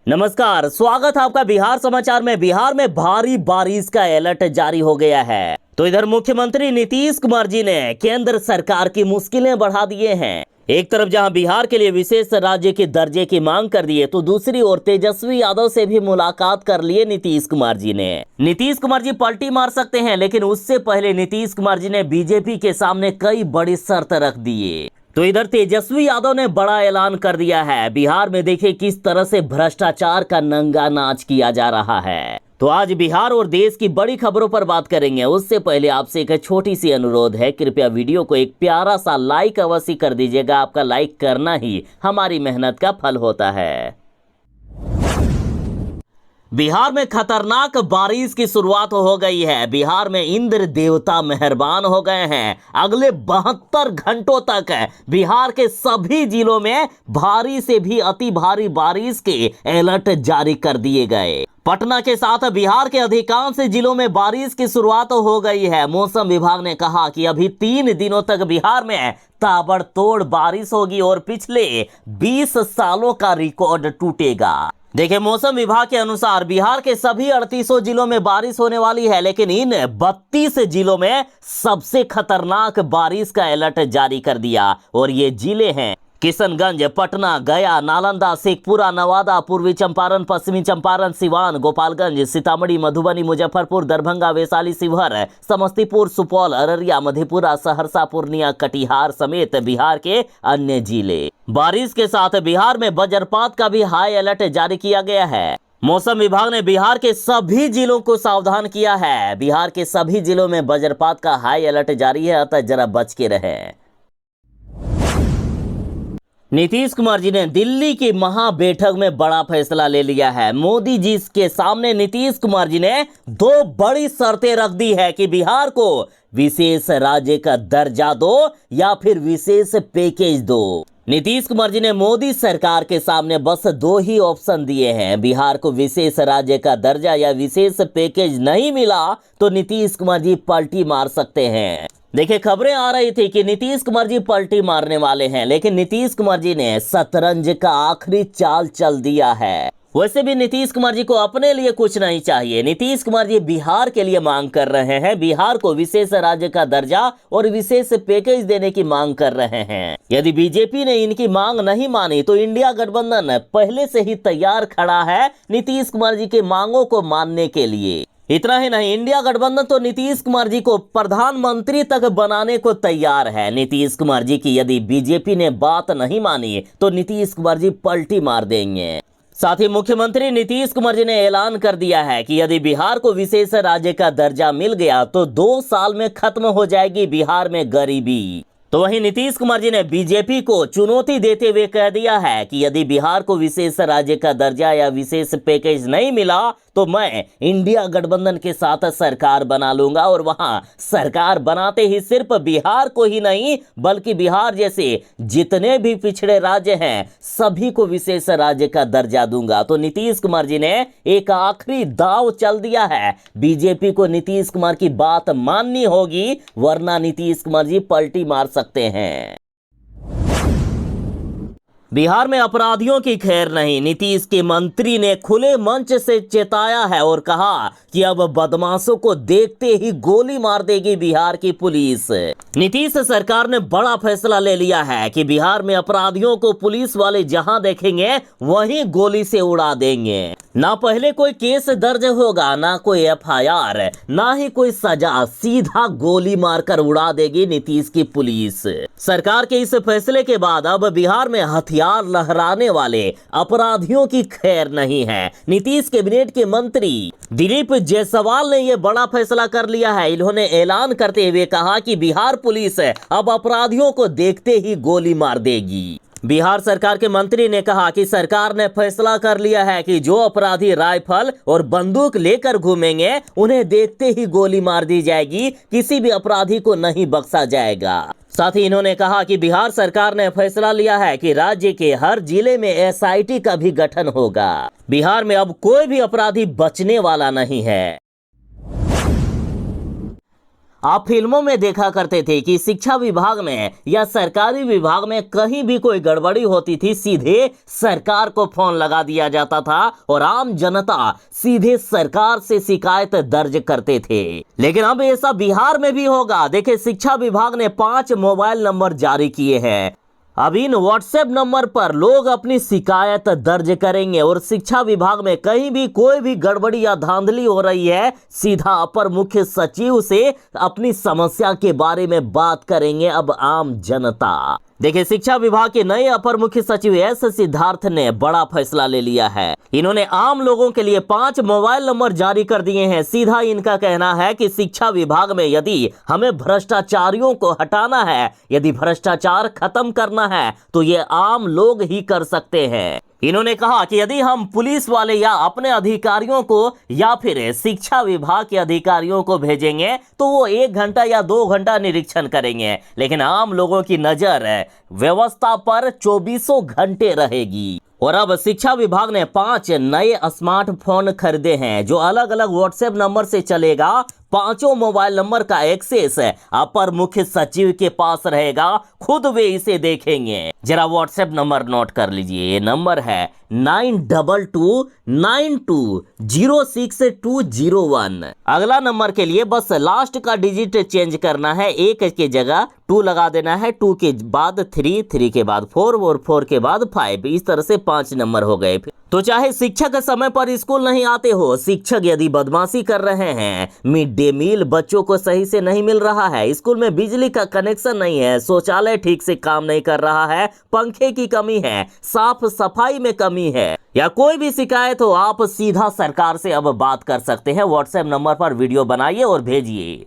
नमस्कार, स्वागत है आपका बिहार समाचार में। बिहार में भारी बारिश का अलर्ट जारी हो गया है। तो इधर मुख्यमंत्री नीतीश कुमार जी ने केंद्र सरकार की मुश्किलें बढ़ा दिए हैं। एक तरफ जहां बिहार के लिए विशेष राज्य के दर्जे की मांग कर दी है, तो दूसरी ओर तेजस्वी यादव से भी मुलाकात कर लिए नीतीश कुमार जी ने। नीतीश कुमार जी पलटी मार सकते हैं, लेकिन उससे पहले नीतीश कुमार जी ने बीजेपी के सामने कई बड़ी शर्त रख दिए। तो इधर तेजस्वी यादव ने बड़ा ऐलान कर दिया है। बिहार में देखिए किस तरह से भ्रष्टाचार का नंगा नाच किया जा रहा है। तो आज बिहार और देश की बड़ी खबरों पर बात करेंगे। उससे पहले आपसे एक छोटी सी अनुरोध है, कृपया वीडियो को एक प्यारा सा लाइक अवश्य कर दीजिएगा। आपका लाइक करना ही हमारी मेहनत का फल होता है। बिहार में खतरनाक बारिश की शुरुआत हो गई है। बिहार में इंद्र देवता मेहरबान हो गए हैं। अगले 72 घंटों तक बिहार के सभी जिलों में भारी से भी अति भारी बारिश के अलर्ट जारी कर दिए गए। पटना के साथ बिहार के अधिकांश जिलों में बारिश की शुरुआत हो गई है। मौसम विभाग ने कहा कि अभी 3 दिनों तक बिहार में ताबड़तोड़ बारिश होगी और पिछले 20 सालों का रिकॉर्ड टूटेगा। देखिए, मौसम विभाग के अनुसार बिहार के सभी 38 जिलों में बारिश होने वाली है, लेकिन इन 32 जिलों में सबसे खतरनाक बारिश का अलर्ट जारी कर दिया। और ये जिले हैं किशनगंज, पटना, गया, नालंदा, शेखपुरा, नवादा, पूर्वी चंपारण, पश्चिमी चंपारण, सिवान, गोपालगंज, सीतामढ़ी, मधुबनी, मुजफ्फरपुर, दरभंगा, वैशाली, शिवहर, समस्तीपुर, सुपौल, अररिया, मधेपुरा, सहरसा, पूर्णिया, कटिहार समेत बिहार के अन्य जिले। बारिश के साथ बिहार में वज्रपात का भी हाई अलर्ट जारी किया गया है। मौसम विभाग ने बिहार के सभी जिलों को सावधान किया है। बिहार के सभी जिलों में वज्रपात का हाई अलर्ट जारी है, अतः जरा बच के रहें। नीतीश कुमार जी ने दिल्ली की महा बैठक में बड़ा फैसला ले लिया है। मोदी जी के सामने नीतीश कुमार जी ने 2 बड़ी शर्तें रख दी है कि बिहार को विशेष राज्य का दर्जा दो या फिर विशेष पैकेज दो। नीतीश कुमार जी ने मोदी सरकार के सामने बस 2 ही ऑप्शन दिए हैं। बिहार को विशेष राज्य का दर्जा या विशेष पैकेज नहीं मिला तो नीतीश कुमार जी पलटी मार सकते हैं। देखिए, खबरें आ रही थी कि नीतीश कुमार जी पलटी मारने वाले हैं, लेकिन नीतीश कुमार जी ने शतरंज का आखिरी चाल चल दिया है। वैसे भी नीतीश कुमार जी को अपने लिए कुछ नहीं चाहिए। नीतीश कुमार जी बिहार के लिए मांग कर रहे हैं। बिहार को विशेष राज्य का दर्जा और विशेष पैकेज देने की मांग कर रहे हैं। यदि बीजेपी ने इनकी मांग नहीं मानी तो इंडिया गठबंधन पहले से ही तैयार खड़ा है नीतीश कुमार जी के मांगों को मानने के लिए। इतना ही नहीं, इंडिया गठबंधन तो नीतीश कुमार जी को प्रधानमंत्री तक बनाने को तैयार है। नीतीश कुमार जी की यदि बीजेपी ने बात नहीं मानी तो नीतीश कुमार जी पलटी मार देंगे। साथ ही मुख्यमंत्री नीतीश कुमार जी ने ऐलान कर दिया है कि यदि बिहार को विशेष राज्य का दर्जा मिल गया तो 2 साल में खत्म हो जाएगी बिहार में गरीबी। तो वहीं नीतीश कुमार जी ने बीजेपी को चुनौती देते हुए कह दिया है कि यदि बिहार को विशेष राज्य का दर्जा या विशेष पैकेज नहीं मिला तो मैं इंडिया गठबंधन के साथ सरकार बना लूंगा और वहां सरकार बनाते ही सिर्फ बिहार को ही नहीं बल्कि बिहार जैसे जितने भी पिछड़े राज्य हैं सभी को विशेष राज्य का दर्जा दूंगा। तो नीतीश कुमार जी ने एक आखिरी दांव चल दिया है। बीजेपी को नीतीश कुमार की बात माननी होगी, वरना नीतीश कुमार जी पलटी मार सकते हैं। बिहार में अपराधियों की खैर नहीं। नीतीश के मंत्री ने खुले मंच से चेताया है और कहा कि अब बदमाशों को देखते ही गोली मार देगी बिहार की पुलिस। नीतीश सरकार ने बड़ा फैसला ले लिया है कि बिहार में अपराधियों को पुलिस वाले जहां देखेंगे वहीं गोली से उड़ा देंगे। ना पहले कोई केस दर्ज होगा, ना कोई एफआईआर, ना ही कोई सजा, सीधा गोली मारकर उड़ा देगी नीतीश की पुलिस। सरकार के इस फैसले के बाद अब बिहार में हथियार लहराने वाले अपराधियों की खैर नहीं है। नीतीश कैबिनेट के मंत्री दिलीप जायसवाल ने यह बड़ा फैसला कर लिया है। इन्होंने ऐलान करते हुए कहा कि बिहार पुलिस अब अपराधियों को देखते ही गोली मार देगी। बिहार सरकार के मंत्री ने कहा कि सरकार ने फैसला कर लिया है कि जो अपराधी राइफल और बंदूक लेकर घूमेंगे उन्हें देखते ही गोली मार दी जाएगी। किसी भी अपराधी को नहीं बख्शा जाएगा। साथ ही इन्होंने कहा कि बिहार सरकार ने फैसला लिया है कि राज्य के हर जिले में एसआईटी का भी गठन होगा। बिहार में अब कोई भी अपराधी बचने वाला नहीं है। आप फिल्मों में देखा करते थे कि शिक्षा विभाग में या सरकारी विभाग में कहीं भी कोई गड़बड़ी होती थी, सीधे सरकार को फोन लगा दिया जाता था और आम जनता सीधे सरकार से शिकायत दर्ज करते थे। लेकिन अब ऐसा बिहार में भी होगा। देखिए, शिक्षा विभाग ने 5 मोबाइल नंबर जारी किए हैं। अब इन व्हाट्सएप नंबर पर लोग अपनी शिकायत दर्ज करेंगे और शिक्षा विभाग में कहीं भी कोई भी गड़बड़ी या धांधली हो रही है, सीधा अपर मुख्य सचिव से अपनी समस्या के बारे में बात करेंगे अब आम जनता। देखिए, शिक्षा विभाग के नए अपर मुख्य सचिव एस सिद्धार्थ ने बड़ा फैसला ले लिया है। इन्होंने आम लोगों के लिए 5 मोबाइल नंबर जारी कर दिए हैं। सीधा इनका कहना है कि शिक्षा विभाग में यदि हमें भ्रष्टाचारियों को हटाना है, यदि भ्रष्टाचार खत्म करना है, तो ये आम लोग ही कर सकते हैं। इन्होंने कहा कि यदि हम पुलिस वाले या अपने अधिकारियों को या फिर शिक्षा विभाग के अधिकारियों को भेजेंगे तो वो 1 घंटा या 2 घंटा निरीक्षण करेंगे, लेकिन आम लोगों की नजर व्यवस्था पर 24 घंटे रहेगी। और अब शिक्षा विभाग ने 5 नए स्मार्टफोन खरीदे हैं जो अलग अलग व्हाट्सएप नंबर से चलेगा। 5 मोबाइल नंबर का एक्सेस अपर मुख्य सचिव के पास रहेगा, खुद वे इसे देखेंगे। जरा व्हाट्सएप नंबर नोट कर लीजिए। ये नंबर है 9229206201। अगला नंबर के लिए बस लास्ट का डिजिट चेंज करना है, 1 के जगह 2 लगा देना है, 2 के बाद 3, 3 के बाद 4 और 4 के बाद 5। इस तरह से 5 नंबर हो गए। तो चाहे शिक्षक समय पर स्कूल नहीं आते हो, शिक्षक यदि बदमाशी कर रहे हैं, मिड डे मील बच्चों को सही से नहीं मिल रहा है, स्कूल में बिजली का कनेक्शन नहीं है, शौचालय ठीक से काम नहीं कर रहा है, पंखे की कमी है, साफ सफाई में कमी है, या कोई भी शिकायत हो, आप सीधा सरकार से अब बात कर सकते हैं। व्हाट्सएप नंबर पर वीडियो बनाइए और भेजिए।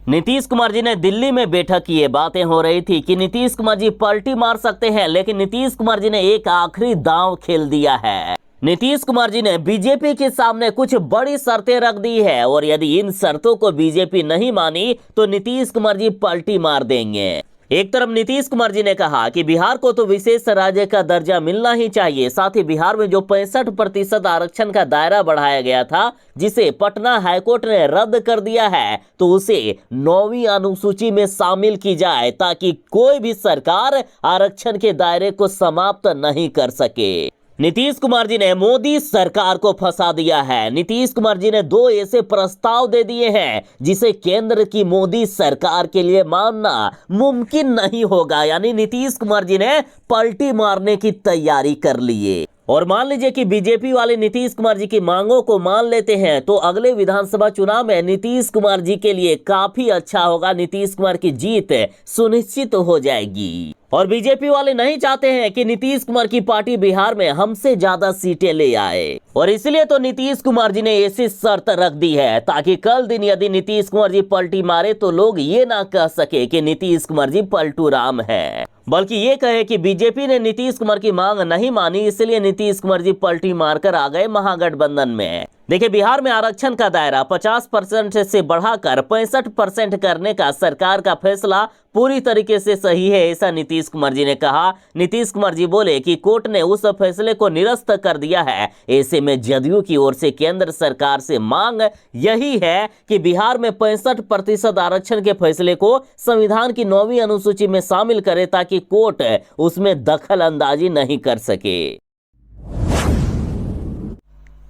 नीतीश कुमार जी ने दिल्ली में बैठक की, ये बातें हो रही थी कि नीतीश कुमार जी पलटी मार सकते हैं, लेकिन नीतीश कुमार जी ने एक आखिरी दांव खेल दिया है। नीतीश कुमार जी ने बीजेपी के सामने कुछ बड़ी शर्तें रख दी है और यदि इन शर्तों को बीजेपी नहीं मानी तो नीतीश कुमार जी पलटी मार देंगे। एक तरफ नीतीश कुमार जी ने कहा कि बिहार को तो विशेष राज्य का दर्जा मिलना ही चाहिए, साथ ही बिहार में जो 65% आरक्षण का दायरा बढ़ाया गया था, जिसे पटना हाईकोर्ट ने रद्द कर दिया है, तो उसे 9वीं अनुसूची में शामिल की जाए ताकि कोई भी सरकार आरक्षण के दायरे को समाप्त नहीं कर सके। नीतीश कुमार जी ने मोदी सरकार को फंसा दिया है। नीतीश कुमार जी ने 2 ऐसे प्रस्ताव दे दिए हैं जिसे केंद्र की मोदी सरकार के लिए मानना मुमकिन नहीं होगा। यानी नीतीश कुमार जी ने पलटी मारने की तैयारी कर ली है। और मान लीजिए कि बीजेपी वाले नीतीश कुमार जी की मांगों को मान लेते हैं तो अगले विधानसभा चुनाव में नीतीश कुमार जी के लिए काफी अच्छा होगा। नीतीश कुमार की जीत सुनिश्चित हो जाएगी। और बीजेपी वाले नहीं चाहते हैं कि नीतीश कुमार की पार्टी बिहार में हमसे ज्यादा सीटें ले आए, और इसलिए तो नीतीश कुमार जी ने ऐसी शर्त रख दी है ताकि कल दिन यदि नीतीश कुमार जी पलटी मारे तो लोग ये ना कह सके कि नीतीश कुमार जी पलटू राम है, बल्कि ये कहे कि बीजेपी ने नीतीश कुमार की मांग नहीं मानी, इसलिए नीतीश कुमार जी पलटी मारकर आ गए महागठबंधन में। देखिए, बिहार में आरक्षण का दायरा 50% से बढ़ाकर 65% करने का सरकार का फैसला पूरी तरीके से सही है, ऐसा नीतीश कुमार जी ने कहा। नीतीश कुमार जी बोले कि कोर्ट ने उस फैसले को निरस्त कर दिया है। ऐसे में जदयू की ओर से केंद्र सरकार से मांग यही है कि बिहार में 65% आरक्षण के फैसले को संविधान की 9वीं अनुसूची में शामिल करे ताकि कोर्ट उसमें दखल अंदाजी नहीं कर सके।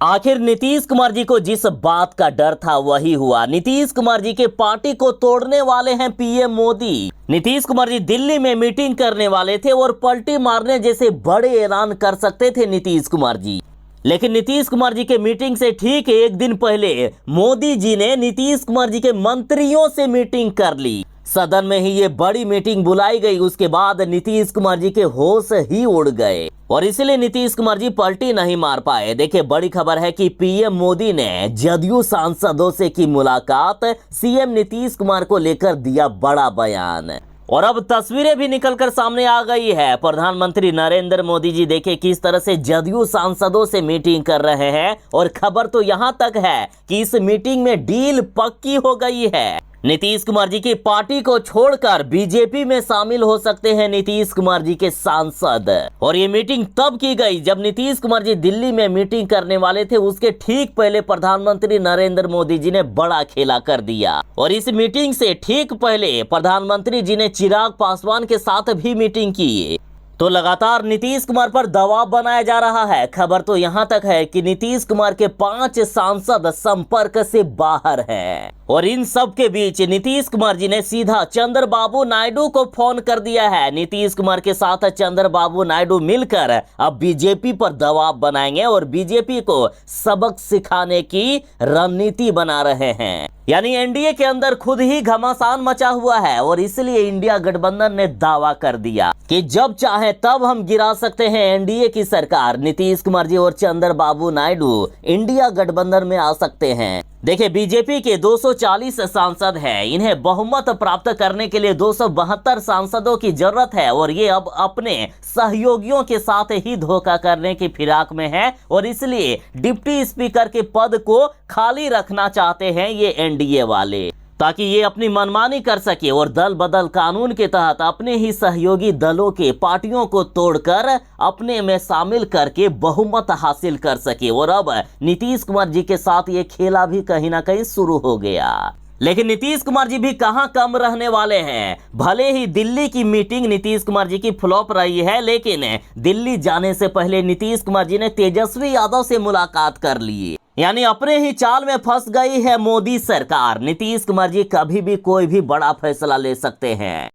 आखिर नीतीश कुमार जी को जिस बात का डर था वही हुआ। नीतीश कुमार जी के पार्टी को तोड़ने वाले हैं पीएम मोदी। नीतीश कुमार जी दिल्ली में मीटिंग करने वाले थे और पलटी मारने जैसे बड़े ऐलान कर सकते थे नीतीश कुमार जी, लेकिन नीतीश कुमार जी के मीटिंग से ठीक 1 दिन पहले मोदी जी ने नीतीश कुमार जी के मंत्रियों से मीटिंग कर ली। सदन में ही ये बड़ी मीटिंग बुलाई गई। उसके बाद नीतीश कुमार जी के होश ही उड़ गए और इसलिए नीतीश कुमार जी पलटी नहीं मार पाए। देखिए, बड़ी खबर है कि पीएम मोदी ने जदयू सांसदों से की मुलाकात, सीएम नीतीश कुमार को लेकर दिया बड़ा बयान और अब तस्वीरें भी निकलकर सामने आ गई है। प्रधानमंत्री नरेंद्र मोदी जी देखिए किस तरह से जदयू सांसदों से मीटिंग कर रहे हैं और खबर तो यहां तक है कि इस मीटिंग में डील पक्की हो गई है। नीतीश कुमार जी की पार्टी को छोड़कर बीजेपी में शामिल हो सकते हैं नीतीश कुमार जी के सांसद। और ये मीटिंग तब की गई जब नीतीश कुमार जी दिल्ली में मीटिंग करने वाले थे, उसके ठीक पहले प्रधानमंत्री नरेंद्र मोदी जी ने बड़ा खेला कर दिया। और इस मीटिंग से ठीक पहले प्रधानमंत्री जी ने चिराग पासवान के साथ भी मीटिंग की। तो लगातार नीतीश कुमार पर दबाव बनाया जा रहा है। खबर तो यहां तक है कि नीतीश कुमार के 5 सांसद संपर्क से बाहर हैं। और इन सब के बीच नीतीश कुमार जी ने सीधा चंद्रबाबू नायडू को फोन कर दिया है। नीतीश कुमार के साथ चंद्रबाबू नायडू मिलकर अब बीजेपी पर दबाव बनाएंगे और बीजेपी को सबक सिखाने की रणनीति बना रहे हैं। यानी एनडीए के अंदर खुद ही घमासान मचा हुआ है और इसलिए इंडिया गठबंधन ने दावा कर दिया कि जब चाहे तब हम गिरा सकते हैं एनडीए की सरकार। नीतीश कुमार जी और चंद्रबाबू नायडू इंडिया गठबंधन में आ सकते हैं। देखिए, बीजेपी के 240 सांसद हैं। इन्हें बहुमत प्राप्त करने के लिए 272 सांसदों की जरूरत है और ये अब अपने सहयोगियों के साथ ही धोखा करने की फिराक में है और इसलिए डिप्टी स्पीकर के पद को खाली रखना चाहते हैं ये एनडीए वाले, ताकि ये अपनी मनमानी कर सके और दल बदल कानून के तहत अपने ही सहयोगी दलों के पार्टियों को तोड़कर अपने में शामिल करके बहुमत हासिल कर सके। और अब नीतीश कुमार जी के साथ ये खेला भी कहीं ना कहीं शुरू हो गया। लेकिन नीतीश कुमार जी भी कहां कम रहने वाले हैं। भले ही दिल्ली की मीटिंग नीतीश कुमार जी की फ्लॉप रही है, लेकिन दिल्ली जाने से पहले नीतीश कुमार जी ने तेजस्वी यादव से मुलाकात कर ली। यानी अपने ही चाल में फंस गई है मोदी सरकार। नीतीश कुमार जी कभी भी कोई भी बड़ा फैसला ले सकते हैं।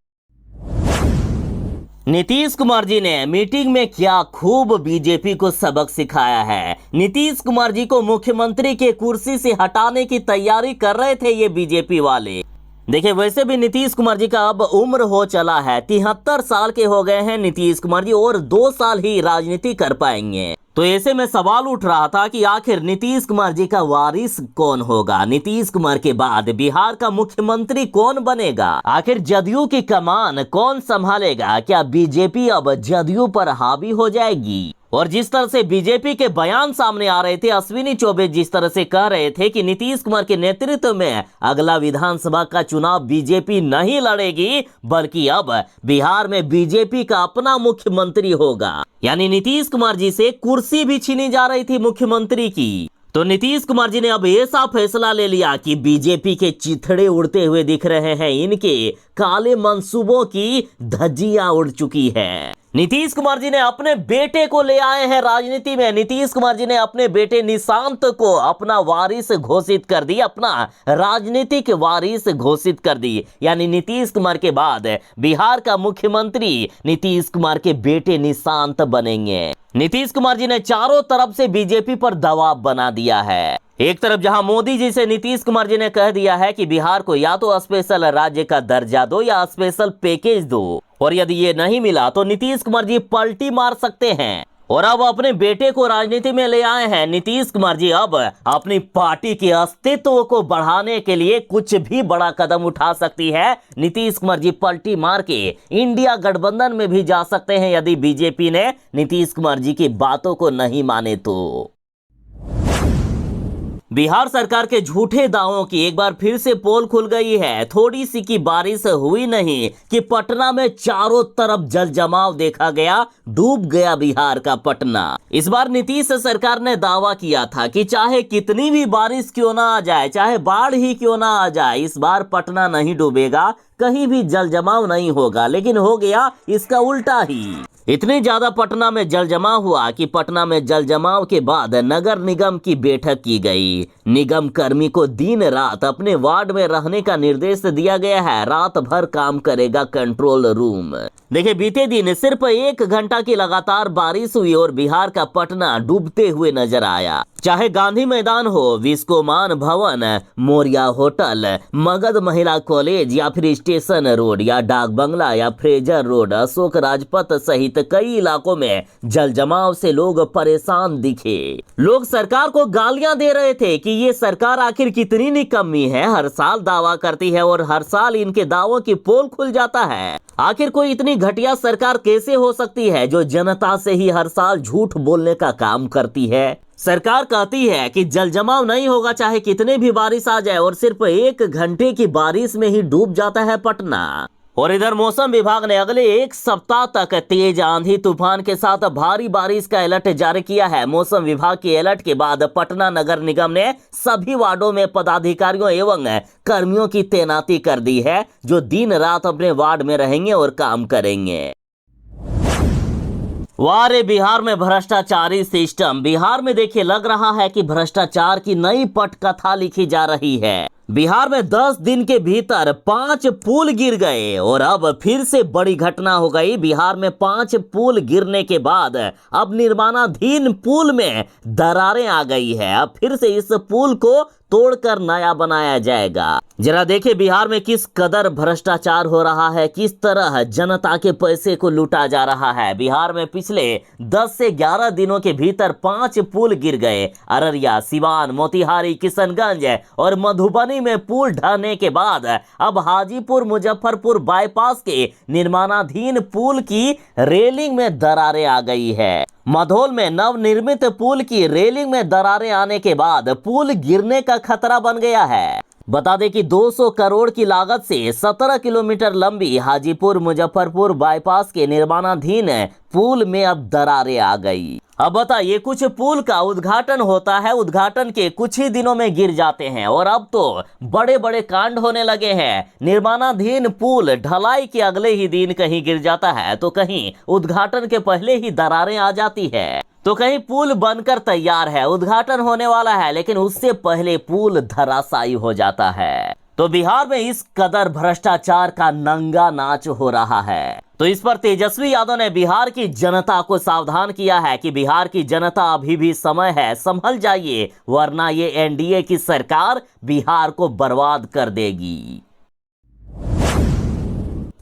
नीतीश कुमार जी ने मीटिंग में क्या खूब बीजेपी को सबक सिखाया है। नीतीश कुमार जी को मुख्यमंत्री के कुर्सी से हटाने की तैयारी कर रहे थे ये बीजेपी वाले। देखिए, वैसे भी नीतीश कुमार जी का अब उम्र हो चला है, 73 साल के हो गए हैं नीतीश कुमार जी और 2 साल ही राजनीति कर पाएंगे। तो ऐसे में सवाल उठ रहा था कि आखिर नीतीश कुमार जी का वारिस कौन होगा। नीतीश कुमार के बाद बिहार का मुख्यमंत्री कौन बनेगा। आखिर जदयू की कमान कौन संभालेगा। क्या बीजेपी अब जदयू पर हावी हो जाएगी। और जिस तरह से बीजेपी के बयान सामने आ रहे थे, अश्विनी चौबे जिस तरह से कह रहे थे कि नीतीश कुमार के नेतृत्व में अगला विधानसभा का चुनाव बीजेपी नहीं लड़ेगी, बल्कि अब बिहार में बीजेपी का अपना मुख्यमंत्री होगा। यानी नीतीश कुमार जी से कुर्सी भी छीनी जा रही थी मुख्यमंत्री की। तो नीतीश कुमार जी ने अब ऐसा फैसला ले लिया कि बीजेपी के चिथड़े उड़ते हुए दिख रहे हैं। इनके काले मंसूबों की धज्जियां उड़ चुकी है। नीतीश कुमार जी ने अपने बेटे को ले आए हैं राजनीति में। नीतीश कुमार जी ने अपने बेटे निशांत को अपना वारिस घोषित कर दी, अपना राजनीतिक वारिस घोषित कर दी। यानी नीतीश कुमार के बाद बिहार का मुख्यमंत्री नीतीश कुमार के बेटे निशांत बनेंगे। नीतीश कुमार जी ने चारों तरफ से बीजेपी पर दबाव बना दिया है। एक तरफ जहां मोदी जी से नीतीश कुमार जी ने कह दिया है कि बिहार को या तो स्पेशल राज्य का दर्जा दो या स्पेशल पैकेज दो, और यदि ये नहीं मिला तो नीतीश कुमार जी पलटी मार सकते हैं। और अब अपने बेटे को राजनीति में ले आए हैं नीतीश कुमार जी। अब अपनी पार्टी के अस्तित्व को बढ़ाने के लिए कुछ भी बड़ा कदम उठा सकती है। नीतीश कुमार जी पलटी मार के इंडिया गठबंधन में भी जा सकते हैं यदि बीजेपी ने नीतीश कुमार जी की बातों को नहीं माने तो। बिहार सरकार के झूठे दावों की एक बार फिर से पोल खुल गई है। थोड़ी सी की बारिश हुई नहीं कि पटना में चारों तरफ जल जमाव देखा गया, डूब गया बिहार का पटना। इस बार नीतीश सरकार ने दावा किया था कि चाहे कितनी भी बारिश क्यों ना आ जाए, चाहे बाढ़ ही क्यों ना आ जाए, इस बार पटना नहीं डूबेगा, कहीं भी जल जमाव नहीं होगा। लेकिन हो गया इसका उल्टा ही। इतनी ज्यादा पटना में जल जमाव हुआ कि पटना में जल जमाव के बाद नगर निगम की बैठक की गई। निगम कर्मी को दिन रात अपने वार्ड में रहने का निर्देश दिया गया है। रात भर काम करेगा कंट्रोल रूम। देखिए, बीते दिन सिर्फ 1 घंटा की लगातार बारिश हुई और बिहार का पटना डूबते हुए नजर आया। चाहे गांधी मैदान हो, विस्कोमान भवन, मोरिया होटल, मगध महिला कॉलेज या फिर स्टेशन रोड या डाक बंगला या फ्रेजर रोड, अशोक राजपथ सहित कई इलाकों में जल जमाव से लोग परेशान दिखे। लोग सरकार को गालियां दे रहे थे कि ये सरकार आखिर कितनी निकम्मी है। हर साल दावा करती है और हर साल इनके दावों की पोल खुल जाता है। आखिर कोई इतनी घटिया सरकार कैसे हो सकती है जो जनता से ही हर साल झूठ बोलने का काम करती है। सरकार कहती है कि जल जमाव नहीं होगा चाहे कितने भी बारिश आ जाए, और सिर्फ 1 घंटे की बारिश में ही डूब जाता है पटना। और इधर मौसम विभाग ने अगले 1 सप्ताह तक तेज आंधी तूफान के साथ भारी बारिश का अलर्ट जारी किया है। मौसम विभाग के अलर्ट के बाद पटना नगर निगम ने सभी वार्डों में पदाधिकारियों एवं कर्मियों की तैनाती कर दी है, जो दिन रात अपने वार्ड में रहेंगे और काम करेंगे। वाह रे बिहार में भ्रष्टाचारी सिस्टम। बिहार में देखिए लग रहा है कि भ्रष्टाचार की नई पटकथा लिखी जा रही है। बिहार में 10 दिन के भीतर 5 पुल गिर गए और अब फिर से बड़ी घटना हो गई। बिहार में 5 पुल गिरने के बाद अब निर्माणाधीन पुल में दरारें आ गई है। अब फिर से इस पुल को तोड़कर नया बनाया जाएगा। जरा देखिए बिहार में किस कदर भ्रष्टाचार हो रहा है, किस तरह जनता के पैसे को लूटा जा रहा है। बिहार में पिछले 10 से 11 दिनों के भीतर 5 पुल गिर गए। अररिया, सिवान, मोतिहारी, किशनगंज और मधुबनी में पुल ढहने के बाद अब हाजीपुर मुजफ्फरपुर बाईपास के निर्माणाधीन पुल की रेलिंग में दरारें आ गई है। मधोल में नवनिर्मित पुल की रेलिंग में दरारें आने के बाद पुल गिरने का खतरा बन गया है। बता दें कि 200 करोड़ की लागत से 17 किलोमीटर लंबी हाजीपुर मुजफ्फरपुर बाईपास के निर्माणाधीन पुल में अब दरारें आ गई। अब बताइए, कुछ पुल का उद्घाटन होता है, उद्घाटन के कुछ ही दिनों में गिर जाते हैं और अब तो बड़े बड़े कांड होने लगे हैं। निर्माणाधीन पुल ढलाई के अगले ही दिन कहीं गिर जाता है, तो कहीं उद्घाटन के पहले ही दरारें आ जाती है, तो कहीं पुल बनकर तैयार है, उद्घाटन होने वाला है, लेकिन उससे पहले पुल धराशायी हो जाता है। तो बिहार में इस कदर भ्रष्टाचार का नंगा नाच हो रहा है। तो इस पर तेजस्वी यादव ने बिहार की जनता को सावधान किया है कि बिहार की जनता अभी भी समय है, संभल जाइए, वरना ये एनडीए की सरकार बिहार को बर्बाद कर देगी।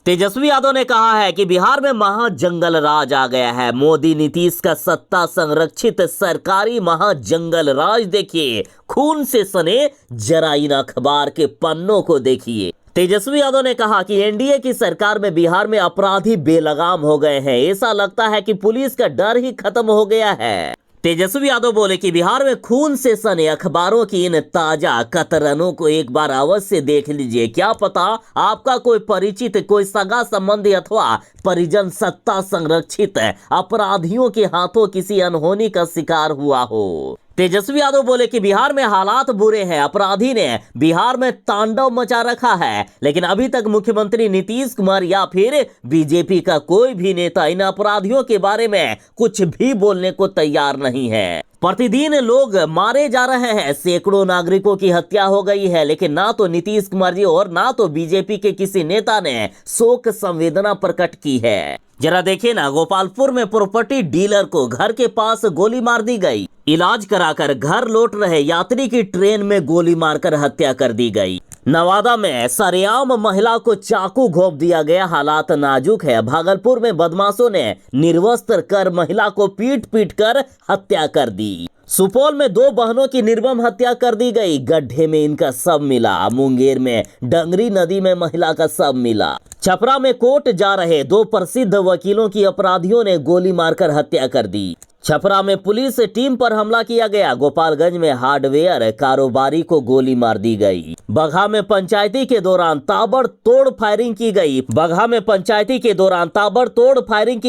तेजस्वी यादव ने कहा है कि बिहार में महाजंगल राज आ गया है। मोदी नीतीश का सत्ता संरक्षित सरकारी महाजंगल राज देखिए, खून से सने जरा इन अखबार के पन्नों को देखिए। तेजस्वी यादव ने कहा कि एनडीए की सरकार में बिहार में अपराधी बेलगाम हो गए हैं। ऐसा लगता है कि पुलिस का डर ही खत्म हो गया है। तेजस्वी यादव बोले कि बिहार में खून से सने अखबारों की इन ताजा कतरनों को एक बार अवश्य देख लीजिए। क्या पता आपका कोई परिचित, कोई सगा संबंधी अथवा परिजन सत्ता संरक्षित अपराधियों के हाथों किसी अनहोनी का शिकार हुआ हो। तेजस्वी यादव बोले कि बिहार में हालात बुरे हैं, अपराधी ने बिहार में तांडव मचा रखा है, लेकिन अभी तक मुख्यमंत्री नीतीश कुमार या फिर बीजेपी का कोई भी नेता इन अपराधियों के बारे में कुछ भी बोलने को तैयार नहीं है। प्रतिदिन लोग मारे जा रहे हैं, सैकड़ों नागरिकों की हत्या हो गई है, लेकिन ना तो नीतीश कुमार जी और ना तो बीजेपी के किसी नेता ने शोक संवेदना प्रकट की है। जरा देखिए ना, गोपालपुर में प्रॉपर्टी डीलर को घर के पास गोली मार दी गई। इलाज कराकर घर लौट रहे यात्री की ट्रेन में गोली मारकर हत्या कर दी गई। नवादा में सरेआम महिला को चाकू घोंप दिया गया, हालात नाजुक है। भागलपुर में बदमाशों ने निर्वस्त्र कर महिला को पीट पीट कर हत्या कर दी। सुपौल में 2 बहनों की निर्मम हत्या कर दी गई, गड्ढे में इनका शव मिला। मुंगेर में डंगरी नदी में महिला का शव मिला। छपरा में कोर्ट जा रहे 2 प्रसिद्ध वकीलों की अपराधियों ने गोली मारकर हत्या कर दी। छपरा में पुलिस टीम पर हमला किया गया। गोपालगंज में हार्डवेयर कारोबारी को गोली मार दी गई। बगहा में पंचायती के दौरान ताबड़तोड़ फायरिंग की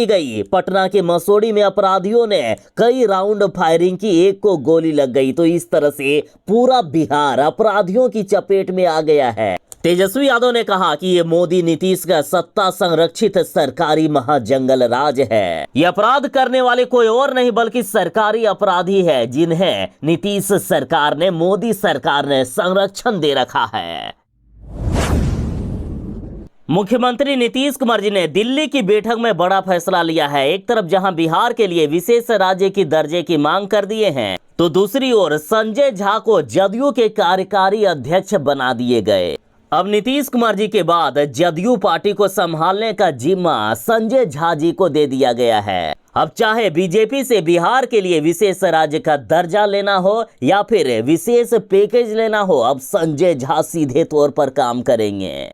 गई। पटना के मसौड़ी में अपराधियों ने कई राउंड फायरिंग की, एक को गोली लग गई। तो इस तरह से पूरा बिहार अपराधियों की चपेट में आ गया है। तेजस्वी यादव ने कहा कि ये मोदी नीतीश का सत्ता संरक्षित सरकारी महाजंगल राज है। ये अपराध करने वाले कोई और नहीं बल्कि सरकारी अपराधी है, जिन्हें नीतीश सरकार ने, मोदी सरकार ने संरक्षण दे रखा है। मुख्यमंत्री नीतीश कुमार जी ने दिल्ली की बैठक में बड़ा फैसला लिया है। एक तरफ जहां बिहार के लिए विशेष राज्य की दर्जे की मांग कर दिए हैं, तो दूसरी ओर संजय झा को जदयू के कार्यकारी अध्यक्ष बना दिए गए। अब नीतीश कुमार जी के बाद जदयू पार्टी को संभालने का जिम्मा संजय झा जी को दे दिया गया है। अब चाहे बीजेपी से बिहार के लिए विशेष राज्य का दर्जा लेना हो या फिर विशेष पैकेज लेना हो, अब संजय झा सीधे तौर पर काम करेंगे।